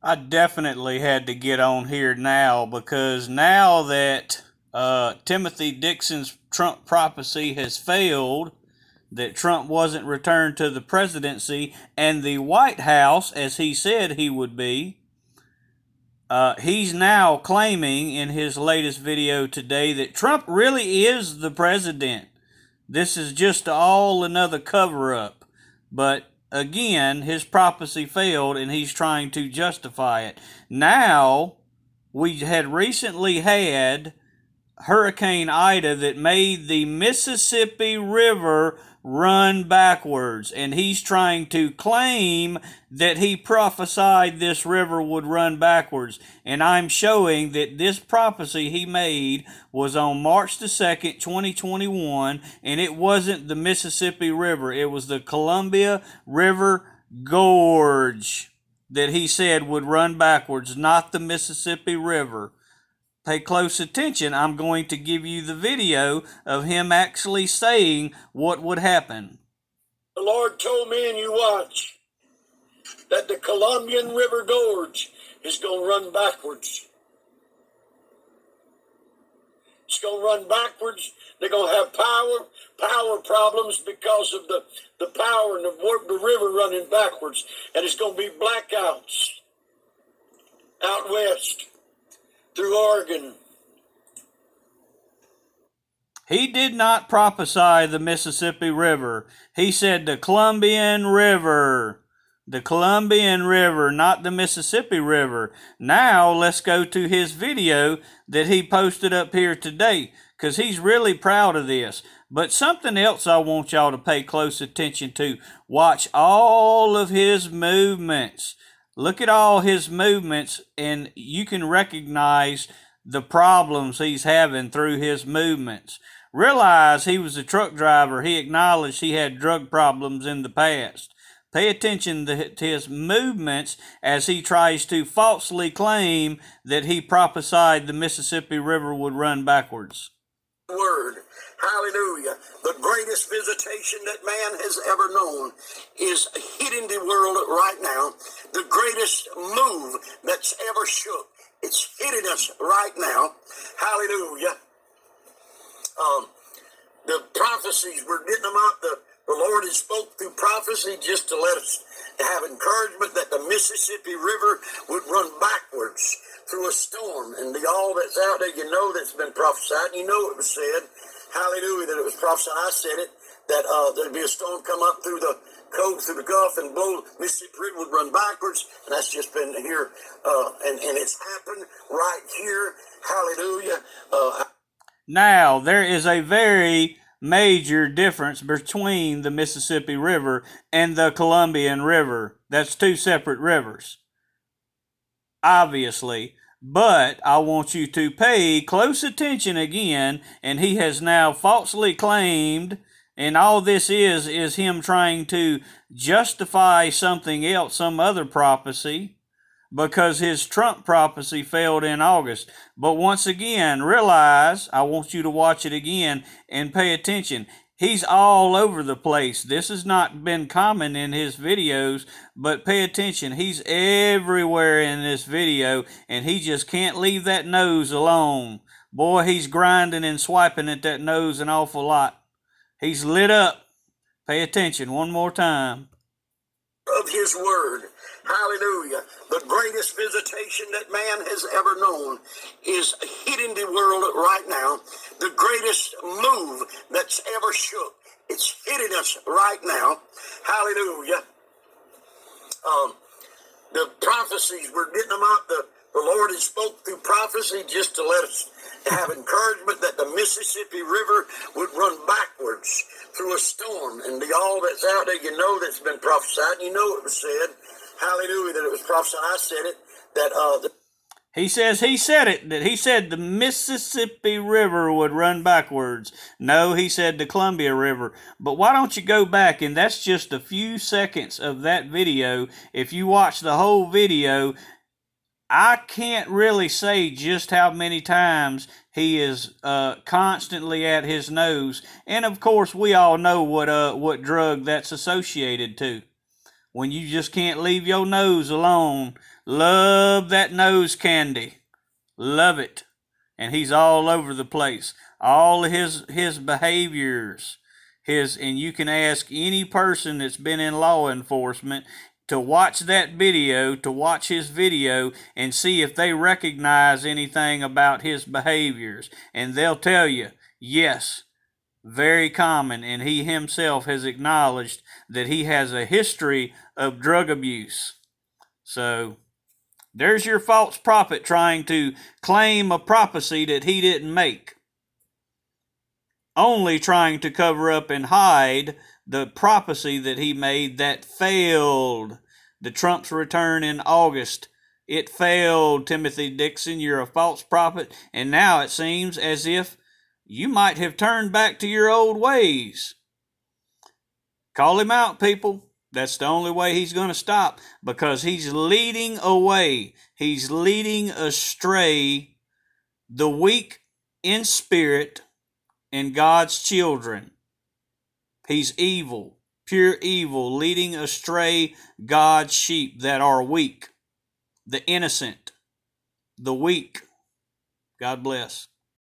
I definitely had to get on here now because now that Timothy Dixon's Trump prophecy has failed, that Trump wasn't returned to the presidency and the White House as he said he would be, he's now claiming in his latest video today that Trump really is the president. This is just all another cover up. But again, his prophecy failed and he's trying to justify it. Now, we had recently had Hurricane Ida that made the Mississippi River run backwards, and he's trying to claim that he prophesied this river would run backwards. And I'm showing that this prophecy he made was on March the 2nd, 2021, and it wasn't the Mississippi River. It was the Columbia River Gorge that he said would run backwards, not the Mississippi River. Pay close attention. I'm going to give you the video of him actually saying what would happen. The Lord told me, and you watch, that the Columbian River Gorge is going to run backwards. It's going to run backwards. They're going to have power problems because of the power and the river running backwards. And it's going to be blackouts out west through Oregon. He did not prophesy the Mississippi River. He said the Columbian River. The Columbian River, not the Mississippi River. Now, let's go to his video that he posted up here today, because he's really proud of this. But something else I want y'all to pay close attention to. Watch all of his movements. Look at all his movements, and you can recognize the problems he's having through his movements. Realize he was a truck driver. He acknowledged he had drug problems in the past. Pay attention to his movements as he tries to falsely claim that he prophesied the Mississippi River would run backwards. Word. Hallelujah. The greatest visitation that man has ever known is hitting the world right now. The greatest move that's ever shook. It's hitting us right now. Hallelujah. The prophecies, we're getting them out. The Lord has spoke through prophecy just to let us have encouragement that the Mississippi River would run backwards through a storm. And all that's out there, you know that's been prophesied. You know it was said. Hallelujah, that it was prophesied. I said it, that there'd be a storm come up through the coast, through the Gulf, and blow Mississippi River would run backwards. And that's just been here, and it's happened right here. Hallelujah. Now, there is a very major difference between the Mississippi River and the Columbian River. That's two separate rivers, obviously. But I want you to pay close attention again, and he has now falsely claimed, and all this is him trying to justify something else, some other prophecy, because his Trump prophecy failed in August. But once again, realize, I want you to watch it again and pay attention. He's all over the place. This has not been common in his videos, but pay attention. He's everywhere in this video, and he just can't leave that nose alone. Boy, he's grinding and swiping at that nose an awful lot. He's lit up. Pay attention one more time. Of his word. Hallelujah. The greatest visitation that man has ever known is hitting the world right now. The greatest move that's ever shook. It's hitting us right now. Hallelujah. The prophecies, we're getting them out. The Lord has spoke through prophecy just to let us have encouragement that the Mississippi River would run backwards through a storm. And all that's out there, you know that's been prophesied. You know it was said. Hallelujah, that it was prophesied. I said it, that he says he said it, that he said the Mississippi River would run backwards. No, he said the Columbia River. But why don't you go back, and that's just a few seconds of that video. If you watch the whole video, I can't really say just how many times he is constantly at his nose. And of course, we all know what drug that's associated to. when you just can't leave your nose alone. Love that nose candy. Love it. And he's all over the place. All of his behaviors, and you can ask any person that's been in law enforcement to watch his video and see if they recognize anything about his behaviors. And they'll tell you, yes, very common, and he himself has acknowledged that he has a history of drug abuse. So there's your false prophet trying to claim a prophecy that he didn't make, only trying to cover up and hide the prophecy that he made that failed. The Trump's return in August, it failed, Timothy Dixon. You're a false prophet, and now it seems as if you might have turned back to your old ways. Call him out, people. That's the only way he's going to stop, because he's leading away. He's leading astray the weak in spirit and God's children. He's evil, pure evil, leading astray God's sheep that are weak, the innocent, the weak. God bless.